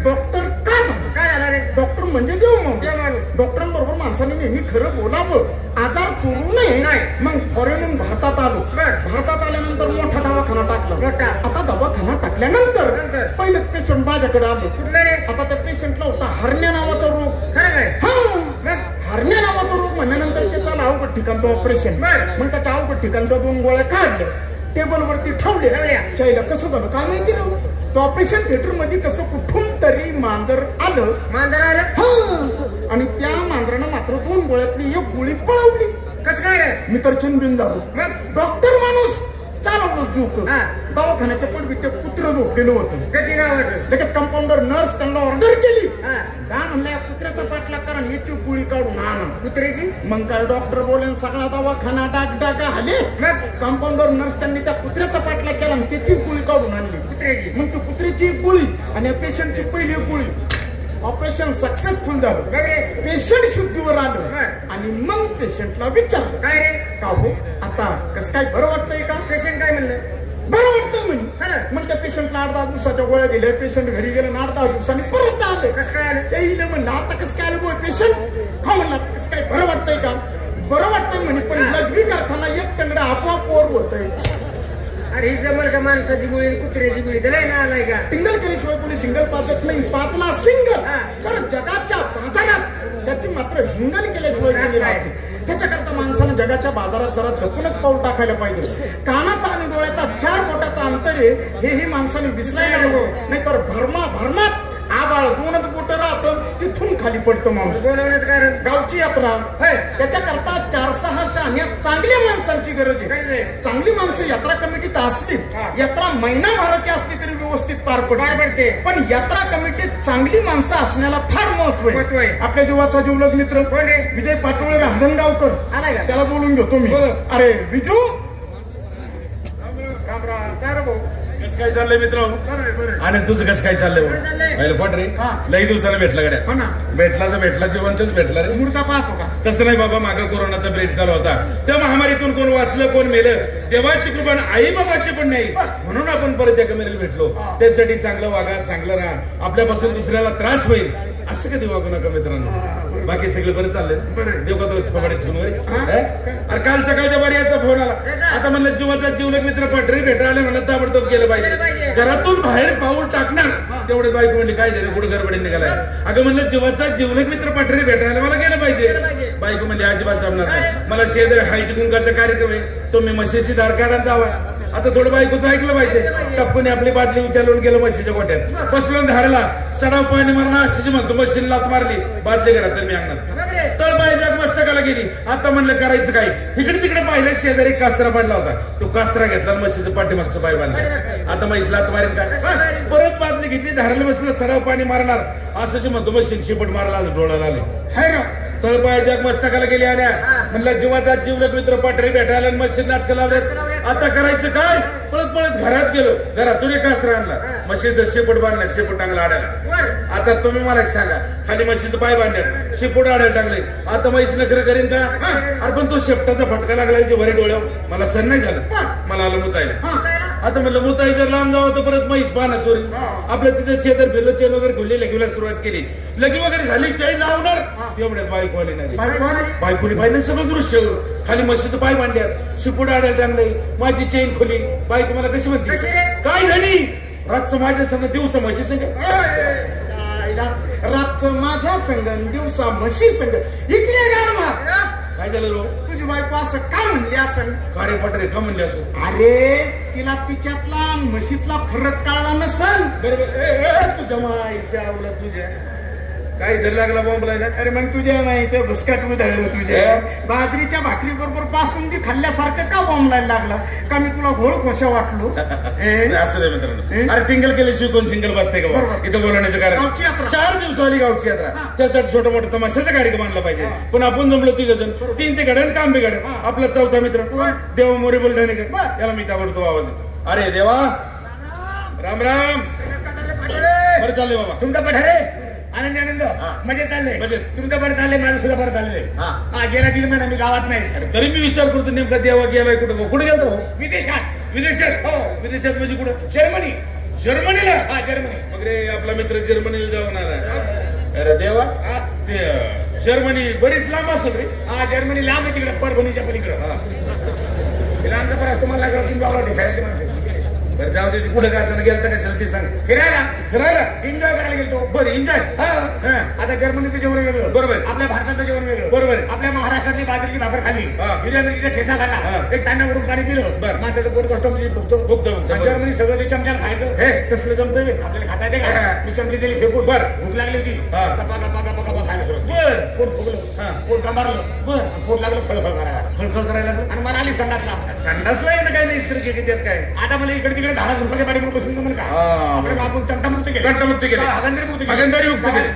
डॉक्टर का झालं? काय झाला रे? डॉक्टर म्हणजे देव माणूस. डॉक्टरांबरोबर माणसाने नेहमी खरं बोलावं, आजार चोरू नये. मग फॉरेनहून भारतात आलो. भारतात आल्यानंतर मोठा दवाखाना टाकला. आता दवाखाना टाकल्यानंतर पहिलेच पेशंट माझ्याकडे आलो. कुठलं रे? आता त्या पेशंटला होता हरण्या नावाचा रोग. खरं काय? हरण्या नावाचा रोग म्हणल्यानंतर त्याचा अवघड ठिकाणचं ऑपरेशन. मग त्याच्या अवघड ठिकाणच्या 2 गोळ्या काढल्या, टेबलवरती ठेवले. त्याला कसं झालं काय माहिती राहू. तो ऑपरेशन थिएटर मध्ये कसं कुठून तरी मांजर आलं. आणि त्या मांजरानं मात्र 2 गोळ्यातली 1 गोळी पळवली. कसं काय रे? मी तर चिनबिन झालो. डॉक्टर माणूस चालवलोच डोकं. दवाखान्याच्या पडवी ते कुत्रं झोपलेलं होतं. कधी नावाचं? लगेच कंपाऊंडर नर्स त्यांना ऑर्डर केली, जा म्हणलं या कुत्र्याचा पाठलाग करा, याची गोळी काढून आणा. कुत्र्याची? मग काय डॉक्टर बोले, सगळा दवाखाना डागडागा आले. कंपाऊंडर नर्स त्यांनी त्या कुत्र्याचा पाठलाग केला आणि त्याची गोळी काढून आणली. कुत्र्याची? मग ती कुत्र्याची गोळी आणि पेशंटची पहिली गोळी. ऑपरेशन सक्सेसफुल झालं. पेशंट शुद्धीवर आलं. आणि मग पेशंटला विचारलं, काय रे का हो आता कसं काय, बरं वाटतंय का? पेशंट काय म्हणलं? बरं वाटतं म्हणे. मग त्या पेशंटला 8-10 दिवसाच्या गोळ्या दिल्या. पेशंट घरी गेलं 8-10 दिवसांनी परत आलं. कसं काय आलं? त्याही म्हणलं आता कसं काय आलं पेशंट? हा म्हणला कसं काय बरं वाटतंय का? बरं वाटतंय म्हणे, पण लघवी करताना 1 टंगडा आपोआप वर होतंय. अरे ही जमल का? माणसाची गोळी कुत्र्याची गोळी त्याला ना आलाय का? सिंगल केल्याशिवाय कोणी सिंगल पाहत नाही. 5ला सिंगल. तर जगाच्या बाजारात त्याची मात्र हिंगल केल्याशिवाय कोणी राहत. त्याच्याकरता माणसानं जगाच्या बाजारात जरा जपूनच पाऊल टाकायला पाहिजे. कानाचा आणि डोळ्याचा 4 बोटाचा अंतर आहे हेही माणसाने विसरायला नको. नाहीतर भरमात आबाळ 2च बोट राहतं, तिथून खाली पडतं माणूस. बोलवण्याचं कारण गावची यात्रा. त्याच्याकरता 4-6 शहाण्या चांगल्या माणसांची गरज आहे. चांगली माणसं यात्रा कमिटीत असली, यात्रा महिनाभराची असली तरी व्यवस्थित पार पडते. पण यात्रा कमिटीत चांगली माणसं असण्याला फार महत्व आहे. आपल्या जीवाचा जीवलग मित्र कोण रे? विजय पाटोळे रांजणगावकर आलाय का? त्याला बोलून घेतो मी. अरे विजू, काय चाललंय मित्र? आणि तुझं कसं काय चाललंय? पण रे लई दिवसाला भेटला गड्या. भेटला तर भेटला, जिवंतच भेटला रे. मुर्दा पाहतो का? तसं नाही बाबा, मागं कोरोनाचा ब्रेक चालू होता. त्या महामारीतून कोण वाचलं कोण मेलं देवाची कृपा, आई बाबाची पण नाही. म्हणून आपण परत एका मेरेला भेटलो. त्यासाठी चांगलं वागा, चांगलं राहा. आपल्यापासून दुसऱ्याला त्रास होईल असं कधी वागू नका मित्रांनो. बाकी सगळं बरं चाललंय. देव का तो कबाडीत फोन वगैरे. अरे काल सकाळच्या बारीचा फोन आला. आता म्हणलं जीवाचा जीवलग मित्र पटरी भेटायला म्हणलं ताबडतोब गेलं पाहिजे. घरातून बाहेर पाऊल टाकणार तेवढे बाईक म्हणली काय झालं कुठे गडबडीने निघालाय. अगं म्हणलं जीवाचा जीवलग मित्र पटरी भेटायला मला गेलं पाहिजे. बाईक म्हणली अजिबात जमणार नाही. मला शेजारी हळदी कुंकाचा कार्यक्रम आहे, तो मी म्हशीची दार काढायला जावा. आता थोडं बायकोचं ऐकलं पाहिजे. टप्पूने आपली बादली उचलून गेलं म्हशीच्या गोट्यात, बसलून धारला सडाव पाणी मारणार अशी म्हणतो. मशीन लात मारली, बादली घरात मी अंगणात तळपायच्या मस्तकाला गेली. आता म्हणलं करायचं काय? इकडे तिकडे पाहिलं शेजारी कासरा पडला होता. तो कासरा घेतला, म्हशीचं पाठीमागचं पाय बांधलं. आता म्हैस लात मारेन काय? परत बादली घेतली, धाराला बसलं, सडाव पाणी मारणार असं जे म्हणतो. मशीन शिपट मारायला आलं, डोळ्याला आले. तळपायच्या मस्तकाला गेली. आल्या म्हणलं जीवाचा जीवलग मित्र पाठरी भेटायला मशीन नाटकं लावल्यात. आता करायचं काय? पळत पळत घरात गेलो, घरातून एक कास्त्र आणला, म्हशीचं शेपूट बांधलं, शेपूट टांगला आडायला. आता तुम्ही मला एक सांगा, खाली म्हशीचं पाय बांधल्यात, शेपूट आडायला टांगले, आता म्हैस नखर करीन का? अरे पण तो शेपटाचा फटका लागला वरे डोळ्यावर, मला सण नाही झालं, मला आलं मुतायला. आता म्हणलं मुताई जर लांब जावं तर परत म्हैस पाहणार चोरी. आपल्या तिथे शेजार फिरलो, चेन वगैरे खुलली, लगीला सुरुवात केली, लगी वगैरे झाली, चाई लावणार एवढ्यात बायको आली नाही. बायकोनी पाहिलं सगळं दृश्य, खाली म्हशीचं पाय बांधल्यात, शिपूड आडायला टांगलंय, माझी चेन खोली. बायको मला कशी म्हणते, काय झाली? रातचं माझ्या संग, दिवसा म्हशी संग. रातचं माझ्या संग, दिवसा म्हशी संग. इकडे गारमा काय झालं रो? तुझी बायको असं काय म्हणली असं? कार्य पटरे का म्हणले असं? अरे तिला तिच्यातला म्हशीतला फरक कळला नसल. बरोबर. तुझ्या माईच्या आवला तुझ्या काय जर लागला बॉम्बला. अरे मग तुझ्या माईचं भुसकाट उधळलं, तुझ्या बाजरीच्या भाकरी बरोबर बासुंदी खाल्ल्यासारखं का बॉम्बलायला लागला? का मी तुला घोळ खोशा वाटलो? असं नाही मित्रांनो. अरे टिंगल केल्याशिवाय कोण सिंगल बसते का? बरोबर. इथं बोलवण्याचं कारण गावची यात्रा, 4 दिवस आली गावची यात्रा, त्यासाठी छोटा मोठा तमाशाचा कार्यक्रम आणला पाहिजे. पण आपण जमलो 3 जण, 3 ते गाड्या काम बी गाड्या. आपला 4था मित्र देवा मोरे बोलणे का, याला मी ताबडतोब आवाज देतो. अरे देवा, राम राम. बरं चाललंय बाबा तुमचा पठारे आनंद आनंद मजेत चाललंय. मजेत. तुमचं बरं चाललंय, माझं सुद्धा बरं चाललंय. गेला 3 महिना मी गावात नाही. तरी मी विचार करतो नेमका देवा गेलाय कुठं? कुठे गेलतो? विदेशात. विदेशात. हो, विदेशात म्हणजे कुठं? जर्मनी. जर्मनीला? हा जर्मनी. मग रे आपला मित्र जर्मनीला जाऊन आला. अरे देवा, ते जर्मनी बरीच लांब असेल रे. हा जर्मनी लांब आहे तिकडे, परभणीच्या पलीकडं. लांबचा परत तुम्हाला लागला तुम्ही गावाला खेळायचे माणसं. बरं जाऊ दे, कुठं काय असं गेलं कशाला ते सांग. फिरायला फिरायला एन्जॉय करायला गेलो. बरं एन्जॉय. आता जर्मनीचं जेवण वेगळं, बरोबर. आपल्या भारताचं जेवण वेगळं, बरोबर. आपल्या महाराष्ट्रातली बाजरीची भाकर खाल्ली, हिरव्या मिरचीचा ठेचा खाल्ला, एक तांब्यावरून पाणी पिलं, बरं. माणसाचं पोट कष्ट म्हणजे फुगतो. जर्मनी सगळं ते चमच्याला खायचं. हे तसलं जमतंय आपल्याला खाता येते का? मी चमची दिली फेकून. बरं. भूक लागली होती, गप्पा गप्पा गप्पा गप्पा खायला सुरू. बर. पोट फुगलं, पोट गंबारलं. बरं. पोट लागलं फळफळ करायला, फळफळ करायला लागलं. आणि मला आली संडासला. संडासला आहे ना काय नाही स्त्री की त्यात काय? आता मला इकडे तिकडे 10 रुपये पाठी बसून म्हणून का आपल्या आपण तंटामुक्त केले, कंटमुक्त केले, हगंदारी मुक्त केले.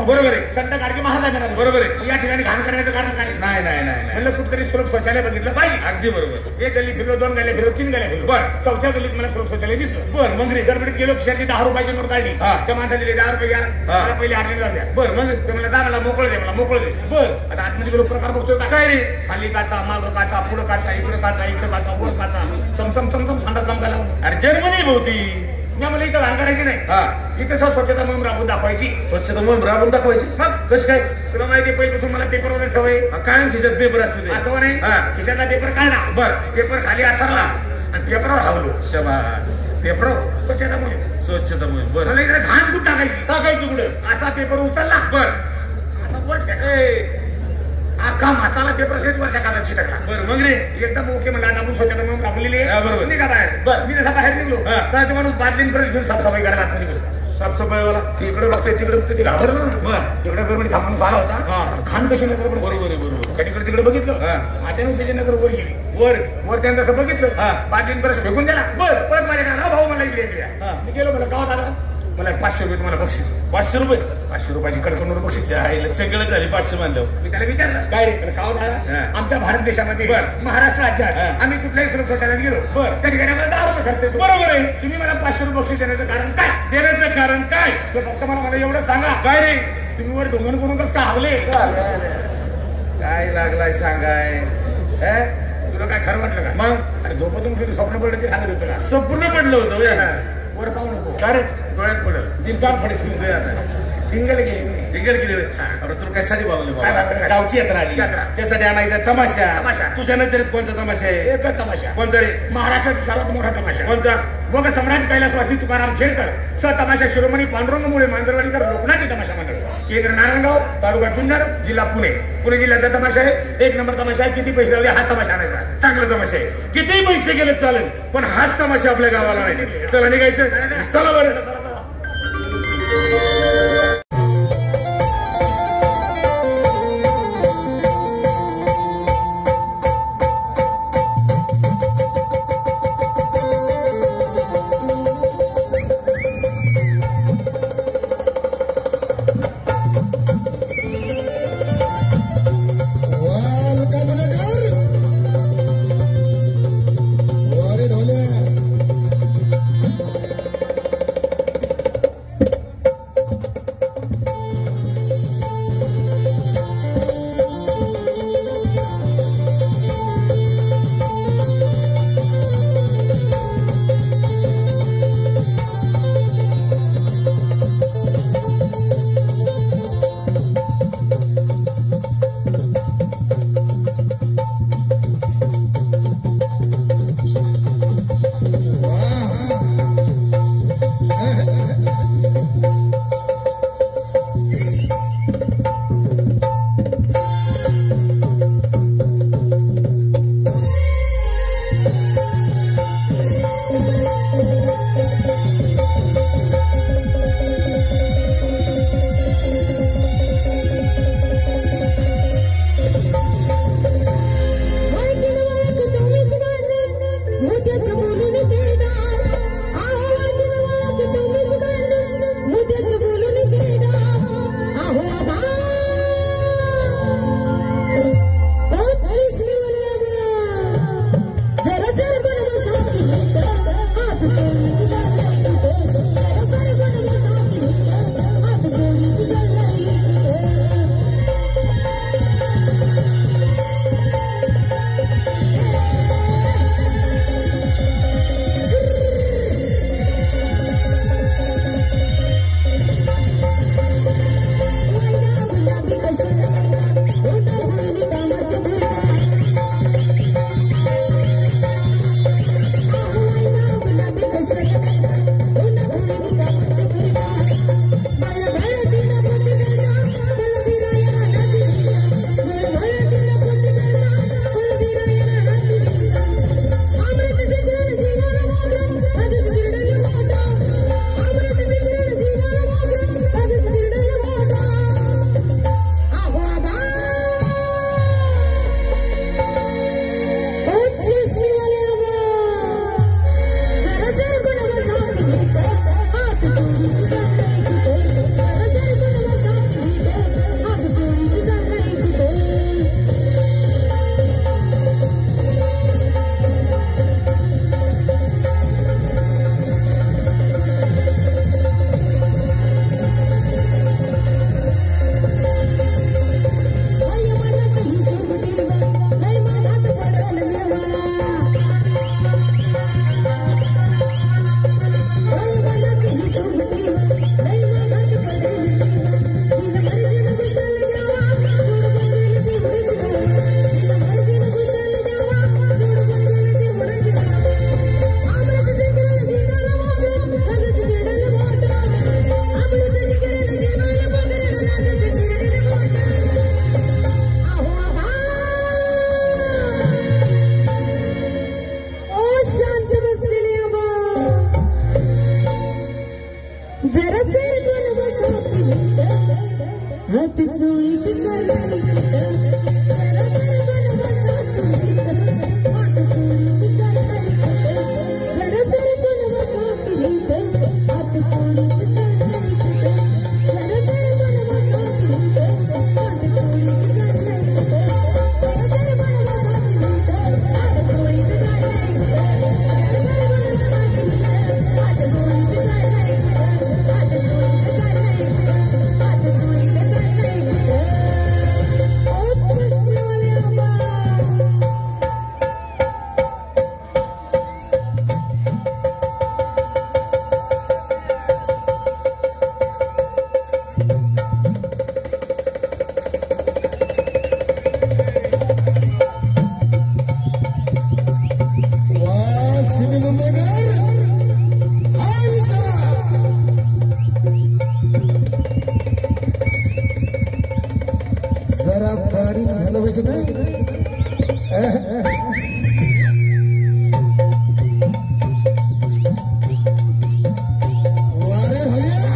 बरोबर आहे. संत गाडगे महाराज आहे. बरोबर आहे. या ठिकाणी घाण करण्याचं कारण काय? नाही नाही नाही नाही. म्हणलं कुठेतरी सुलभ शौचालय बघितलं पाहिजे. अगदी बरोबर. 1 गल्ली फिरलो, 2 गल्ल्या फिरलो, 3 गल्ल्या फिरलो. बरं. 4थ्या गल्लीत मला सुलभ शौचालय दिसलं. बरं. मग रे गडबडीत गेलो, खिशातली 10 रुपयाची नोट काढली, त्या माणसाने दिले 10 रुपये घ्या, मला पहिले हातने जाऊ द्या. बरं. मग ते मला दा, मला मोकळं दे, मला मोकळं दे. बरं. आता आतमध्ये गेलो, प्रकार बघतोय का? काय रे? खाली काचा, मागं काचा, पुढं काचा, इकडं काचा, इकडं काचा, वर काचा, चमचम चमचम संडास चमकायला. अरे जर्मनी भोवती मला इथं घाण करायची नाही, इथं स्वच्छता मोहीम राबून दाखवायची. स्वच्छता मोहीम राबून दाखवायची. मग कसं काय? तुला माहिती पहिल्यापासून मला पेपर वगैरे सवय. काय खिशात पेपर असतो ते? आठवण नाही. खिशातला पेपर काढला, बरं. पेपर खाली आथरला आणि पेपरवर हवलो. शाबास. पेपर स्वच्छता मोहीम. स्वच्छता मोहीम. बरं. मला इकडे घाण कुठं टाकायची? टाकायची कुठं? असा पेपर उचलला, बरं. असा वर फेकायचा. अख्खा माताला पेपर असेल वरच्या कागदात चिटकला. बरं. मग रे एकदम ओके म्हणला, आता आपण स्वच्छता मोहीम राबवलेली आहे. बरोबर. निघा बाहेर. बरं. मी जसा बाहेर निघलो तर ते माणूस बादलीन परत घेऊन साफसफाई करायला आतमध्ये गेलो. साफसफाईवाला इकडे बघतोय, तिकडे बघतोय, ते घाबरलं ना. बरं. इकडे गडबडी थांबून आला होता. खाण कशी नगर बरोबर आहे. बरोबर. कधीकडे तिकडे बघितलं, अचानक त्याची नगर वर गेली. वर त्यानं तसं बघितलं, बादलीन परत फेकून दिला. बरं. परत माझ्याकडे भाऊ मला इकडे मी गेलो, मला गावात आला, मला 500 रुपये तुम्हाला बक्षीस. 500 रुपये? 500 रुपयाची कडकड बक्षीस आहे. चंगळ झाली 500 मानल्यावर. मी त्याला विचारलं काय रे? गावात आला. आमच्या भारत देशामध्ये महाराष्ट्र राज्यात आम्ही कुठल्याही सुरक्षेला गेलो, त्या ठिकाणी आम्हाला 10 रुपये खर्च येतो. बरोबर आहे. तुम्ही मला 500 रुपये बक्षीस देण्याचं कारण काय? देण्याचं कारण काय? फक्त मला एवढं सांगा. काय रे? तुम्ही वर ढोंगण करून कसं का हवले? काय लागलाय सांगाय? तुला काय खरं वाटलं का? मग अरे झोपतून किती स्वप्न पडलं ते सांगत होतं का? स्वप्न पडलं होतं. वर पाहू नको. काय रे? डोळ्यात पडल. दिलकार फडे फिरतोय आता. टिंगल गेली. टिंगल गेली. अरे तुला कशासाठी बोलवले? काय बाबा? गावची यात्रा आली, त्यासाठी आणायचा तमाशा. तुझ्या नजरेत कोणचा तमाशा आहे? एकच तमाशा. कोणता रे? महाराष्ट्रात सर्वात मोठा तमाशा. कोणचा? बघ सम्राट कैलासवासी तुकाराम खेळकर स तमाशा शिरोमणी पांडुरंगमुळे मांजरवाडीकर लोकनाट्य तमाशा मंडळ, केंद्र नारायणगाव, तालुका जुन्नर, जिल्हा पुणे जिल्ह्याचा तमाशा आहे. 1 नंबर तमाशा आहे. किती पैसे लावले? हा तमाशा आणायचा. चांगला तमाशा आहे. कितीही पैसे गेले चालेल, पण हाच तमाशा आपल्या गावाला नाही. चला निघायचं. चला बरं. करायचं काय वारे भाले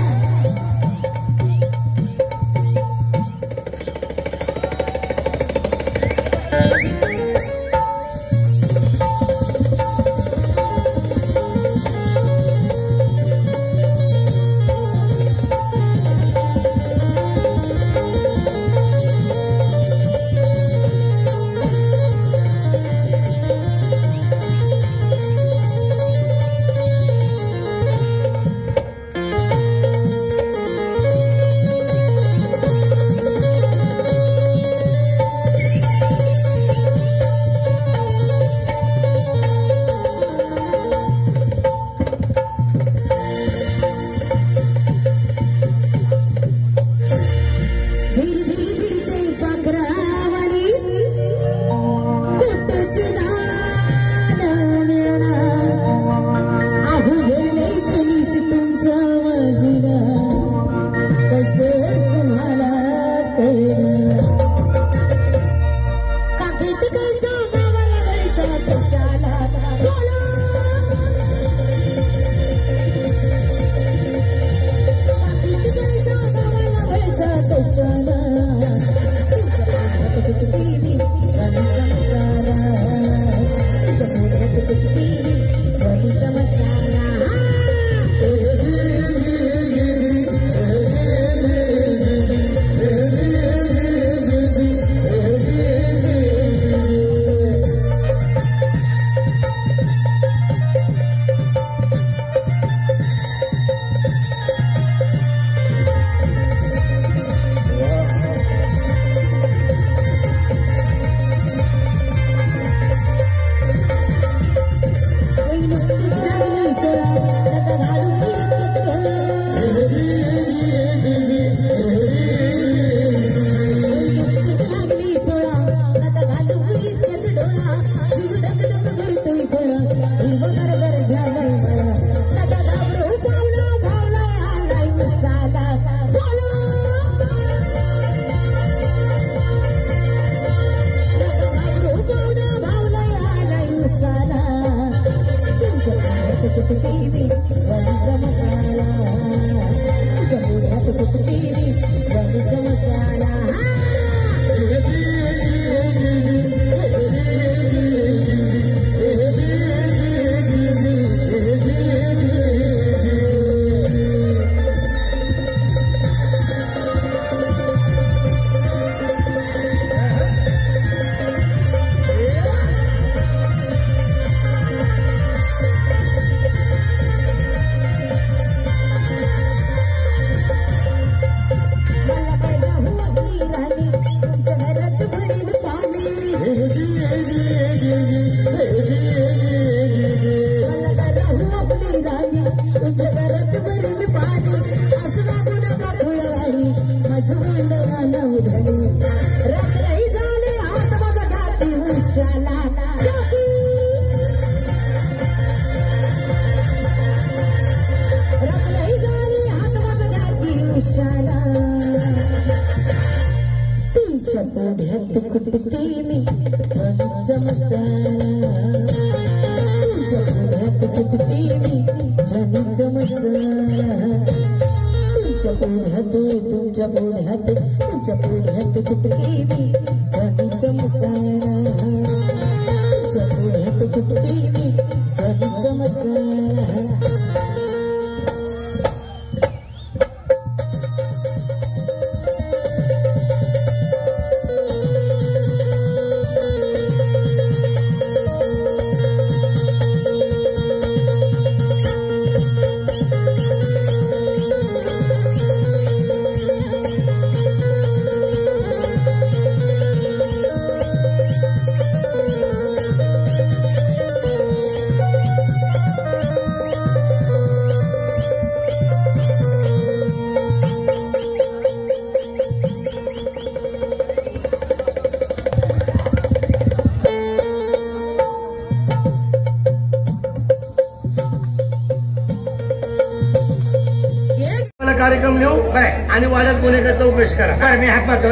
कार्यक्रम लिहू बरं आणि वाड्यात गुन्हेगार चौकशी करा बरं मी हात मारतो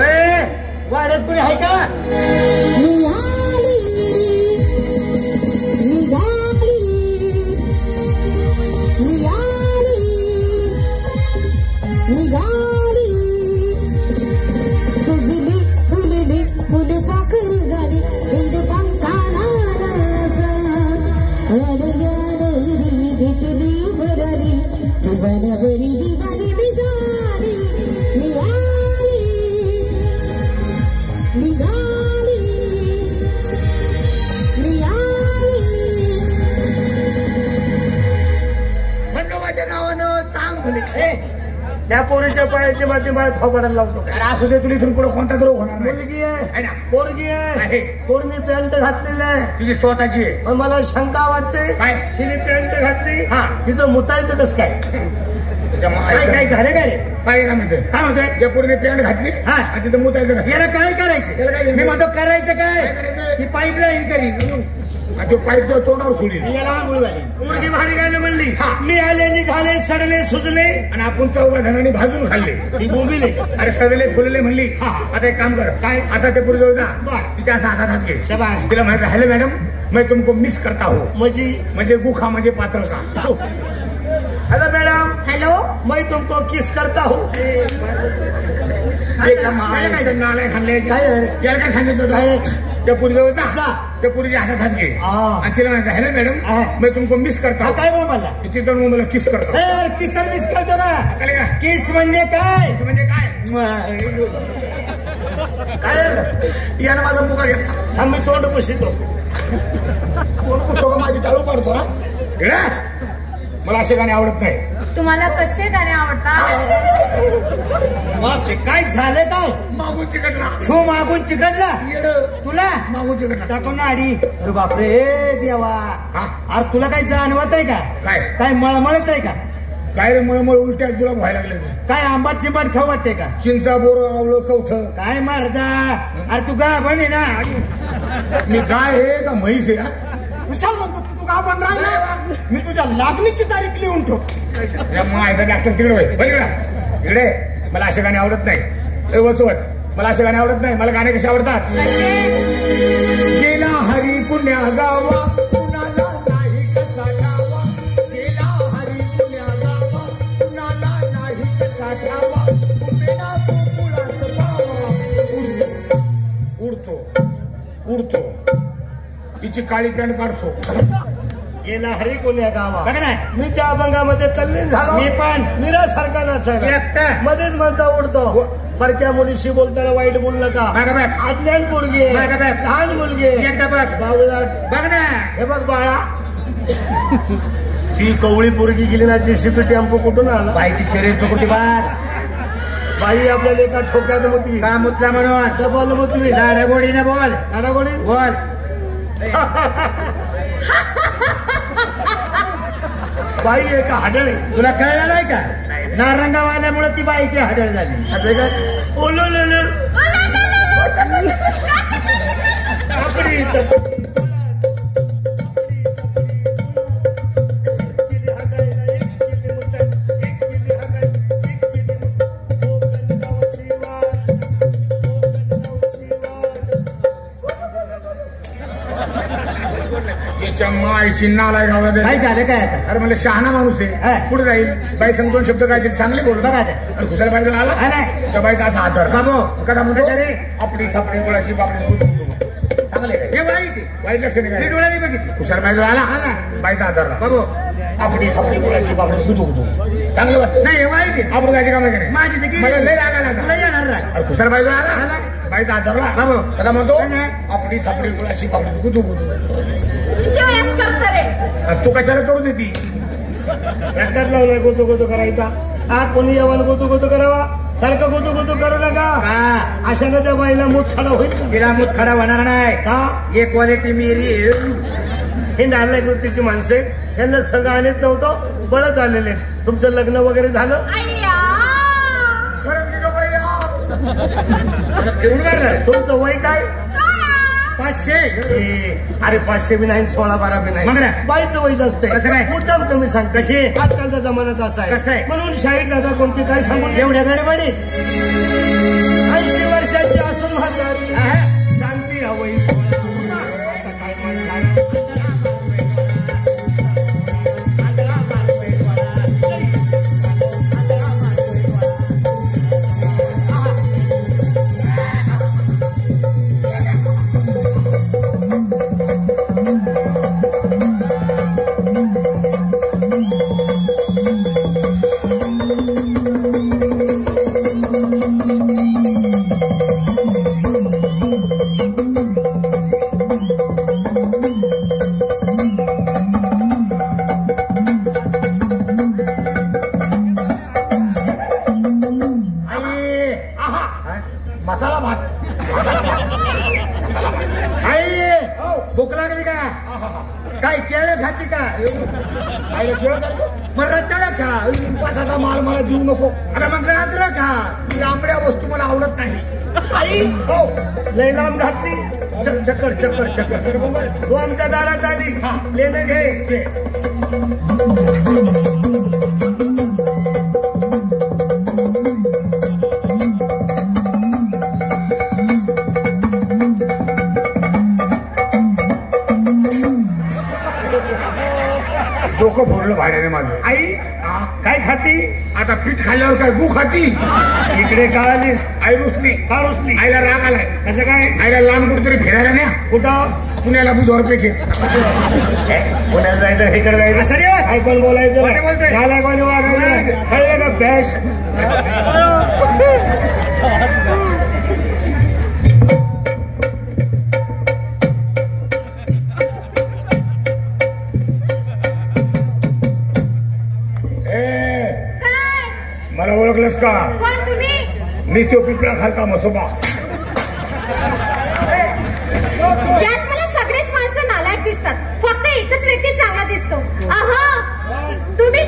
वाड्यात कुणी आहे का? निघाली निघाली निघाली निघाली सुजली फुलली फुल पाखर झाली हिंद पंखाना घेतली भरारी दिवाण्यावरी दिवाणी निघाली निघाली निघाली निघाली खंडोबाच्या नावानं चांग भले त्या पोरीच्या पायाची माती मला थोपाडायला लावतो. अरे असू दे, तुला इथून पुढे कोणता रोग होणार नाही. मुलगी आहे आहे ना? पोरगी आहे. पोरगी पॅन्ट घातलेली आहे. तुझी स्वतःची आहे. पण मला शंका वाटते काय? तिने पॅन्ट घातली हा. तिचं मुतायचं कसं काय? त्याच्या काय माय- काय झालं काय रे? काय काय म्हणते? काय म्हणतोय? त्या पोरीने पॅन्ट घातली हा. आणि तिथं मुतायचं कसं? याला काय याला काय करायचं? मी म्हणतो करायचं काय? काय करायचं? ती पाईपलाईन करीन. आणि तो पाईप तो तोंडावर सोडील. याला आंघोळ झाली. पोरगी भारी गाणं म्हणली. हा. निघाले निघाले सडले सुजले आणि आपण चौघा जणांनी भाजून खाल्ले. ती बोंबिले. अरे सजले फुलले म्हणली. हा. आता एक काम कर. काय? आता ते पुढे जाऊ जा. बर. तिच्या असा हातात घे. शाबास. तिला म्हणत हॅलो मॅडम, मैं तुमको मिस करता हूँ. म्हणजे गुखा म्हणजे पात्र का. हेलो मैडम, हॅलो मैं तुमको किस करता हूँ. नाला खाल्ले. काय झालं? याला काय सांगितलं काय? होतं? त्या पुढे जाऊ जा. जा. त्या पुढे हातात घे. हा. आणि तिला म्हणत हॅलो मॅडम, हा. मैं तुमको मिस करता हूँ. काय बोल मला? तिथं मग मला किस करता हूँ. किस मिस करतो का? कळलं का? किस म्हणजे काय? म्हणजे काय? काय झालं? यानं माझा मुका घेतला. थांब मी तोंड पुशितो. तो माझी चालू पडतो ना. इकडे. मला असे गाणे आवडत नाही. तुम्हाला कसे गाणे आवडतात? बापरे, काय झालं काय? मागून चिकटला. छो मागून चिकटला येड तुला मागून चिकटला. टाको ना आडी. अरे बापरे, हे देवा. हा. अरे तुला काही जाणवत आहे का? काय? काय मळमळत आहे का? काय रे मळ उलट्या तुला व्हायला लागले ते. काय आंबाट चिंबाट खाऊ वाटते का? चिंचा बोर आवलं कवठ. काय मारदा? अरे तू गा बने ना. मी गाय आहे का म्हैस आहे? हा? कुशाल म्हणतो तू गा बन राहिला. मी तुझ्या लागणीची तारीख लिहून ठेव. या मायचा डॉक्टर तिकडे होय. बघ इकडे. इकडे मला असे गाणे आवडत नाही. वचवट मला असे गाणे आवडत नाही. मला गाणे कसे आवडतात? गेला हरी पुण्या गावा कुणाला नाही कसा ठावा. गेला हरी पुण्या गावा कुणाला नाही कसा ठावा. उमेना गोकुळात पावा. उडतो उडतो. हिची काळी पॅन्ट काढतो. गेला हरी कोण्या गावा. बघा ना. मी त्या अभंगामध्ये तल्लीन झालो. मी पण. मीरासारखा नाचायला. एकटा. मध्येच म्हणता उडतो. परक्या मुलीशी बोलताना वाईट बोल नका. बघा बघ. आज्ञान पोरगी आहे. बघा बघ. लहान मुलगी आहे. एकदा बघ. बावळट. बघ ना. हे बघ बाळा, ती कवळी पोरगी गेली ना. जेसीबी टेम्पो कुठून आला? बाईची शरीर प्रकृती बार बाई आपल्याला एका ठोक्यात मुतवी. का मुतला म्हणून डबल मुतवी. लाडागोडीने बोल. लाडागोडी बोल. बाई एका हाडळे. तुला कळलं नाही का? नारंगाव आल्यामुळे ती बाईची हाडळ झाली. असं काय? ओलोलेले. आपली तपडी. याच्या मायची नाला गावाला काय झालं काय आता? अरे मला शहाणा माणूस हा. आहे. पुढे जाईल. बाई सांग दोन शब्द काहीतरी चांगले बोल. बघा ते. आणि खुशाल बाईला आला. आलाय. त्या बाईचा असा हात धरला. बाबू. कदा म्हणतो कशा रे? आपली थपडी गोळाची बापडी गुतू गुतू. चांगले काय? हे वाईट आहे. वाईट लक्ष नाही मी काय? डोळ्याने बघितलं. खुशाल बाईला आला. आला. बाईचा हात धरला. बाबू. आपली थपडी गोळाची बापडी गुतू गुतू. चांगलं वाटतं. नाही हे वाईट आहे. आपण जायचे काम नाही. माझी तर मला लय गेली. राग आला तुला आता. येणार राग. अरे खुशाल बाईला आला. आला. बाईचा हात धरला. बाबू. कदा म्हणतो काय? आपली थपडी गोळाची बापडी गुतू गुतू. किती वेळेस करतो रे? आणि तू कशाला करू देती? रट्ट्यात लावलाय गोतो गोतो करायचा. हा कोणी यवन गोतो गोतो करावा. सारखं गोतो गोतो करू नका. का? अशानं त्या बाईला मूत खडा होईल का? तिला मूत खडा होणार नाही. का? हे क्वालिटी मेरी. हे नालायक वृत्तीची माणसे. यांना सगळं आणत नव्हतं. बळच आलेले. तुमचं लग्न वगैरे झालं? खरं की गं बाई? एवढं मारलं? तुमचं वय काय? 500. अरे 500 बी नाही 16-12 बी नाही. मग ना? बाईचं वय जास्त कसं काय? मुद्दाम कमी सांग. कशी? आजकालचा जमानाच असा कसं आहे? म्हणून शाहीर दादा कोणती काय सांगून एवढ्या गडबडीत 80 वर्षाची असून काय केळं खाती का मग रताळा खा उपासाचा माल मला देऊ नको. अरे मग गाजरं खा. लांबड्या वस्तू मला आवडत नाही. आई हो लय लांब घातली. चक्कर चक्कर चक्कर तू आमच्या दारात आली. लेणं घे. डोकं फोडलं भाड्याने माझं. आई काय खाती आता? पीठ खाल्ल्यावर काय गु खाती? इकडे का आलीस? आई रुसली. का रुसली? आईला राग आलाय. कसं काय? आईला लांब कुठेतरी फिरायला न्या. कुठं? पुण्याला बुधवार पेठेत. पुण्याला जायचं इकडे जायचं. आई पण बोलायचं झालं कोणी वागायचं कळलं का? बॅश मला ओळखलंस का? कोण तुम्ही? मी तो पिपळा खालता मसोबा. यात मला सगळेच माणसं नालायक दिसतात. फक्त एकच व्यक्ती चांगला दिसतो. आहा तुम्ही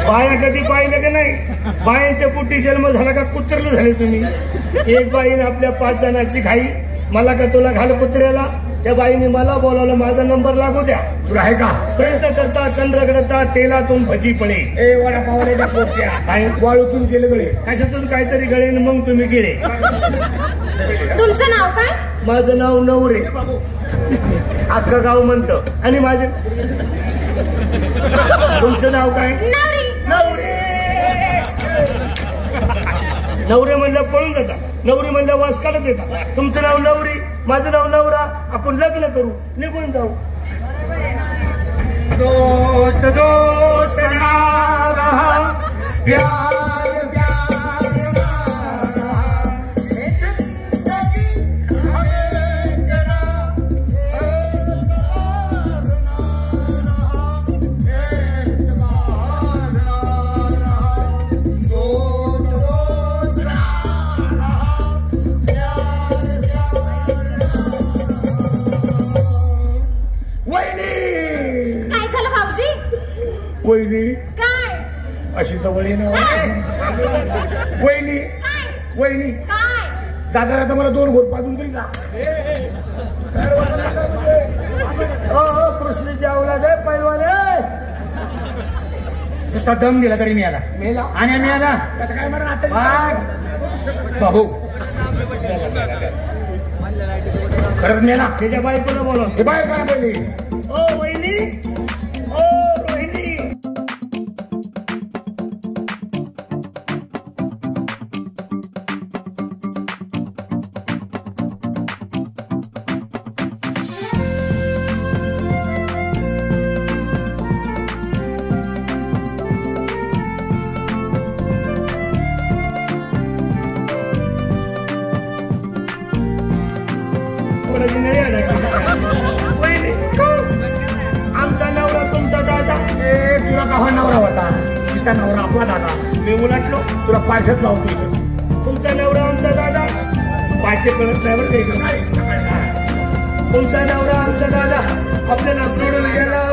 बाया कधी पाहिलं का नाही? बायांच्या पोटी जन्म झाला का कुत्रले झाले तुम्ही? एक बाईने आपल्या 5 जणांची खाई. मला का तुला घाल कुत्र्याला? त्या बाईने मला बोलावलं. माझा नंबर लागू द्या. तुला आहे का? प्रयत्न करता चंद्रगडता तेलातून भजी पळे. ए वडापावल्या पोटच्या काय वाळूतून केले गळे. कशातून काहीतरी गळे मग तुम्ही गेले. तुमचं नाव काय? माझं नाव नवरे. अख्खं गाव म्हणतं. आणि माझे तुमचं नाव काय? नवरी. नवरे. नवरे म्हणलं पळून जातात. नवरी म्हणलं वास काढत येतात. तुमचं नाव नवरी, माझं नाव नवरा. आपण लग्न करू, निघून जाऊ. दोस्त दोस्त प्यार प्यार वहिनी काय? अशी जवळ येणं. वहिनी वहिनी काय? जाता जाता मला 2 घोट पाजून तरी जा. कृष्णची औलाद आहे पैलवान. नुसता दम दिला तरी मिळाला. मेला आणि मिळाला काय म्हणा बाबू खरंच मेला. त्याच्या बायकोला बोलव. हे बाय काय बोलली? ओ वहिनी ओ रोहिणी. आमचा नवरा तुमचा दादा. तुला का नवरा होता? तिचा नवरा आपला दादा. मी उलटलो तुला पाठच लावतो इथं. तुमचा नवरा आमचा दादा. पाठे कळत नाही बरं काही. तुमचा नवरा आमचा दादा आपल्याला सोडून गेला.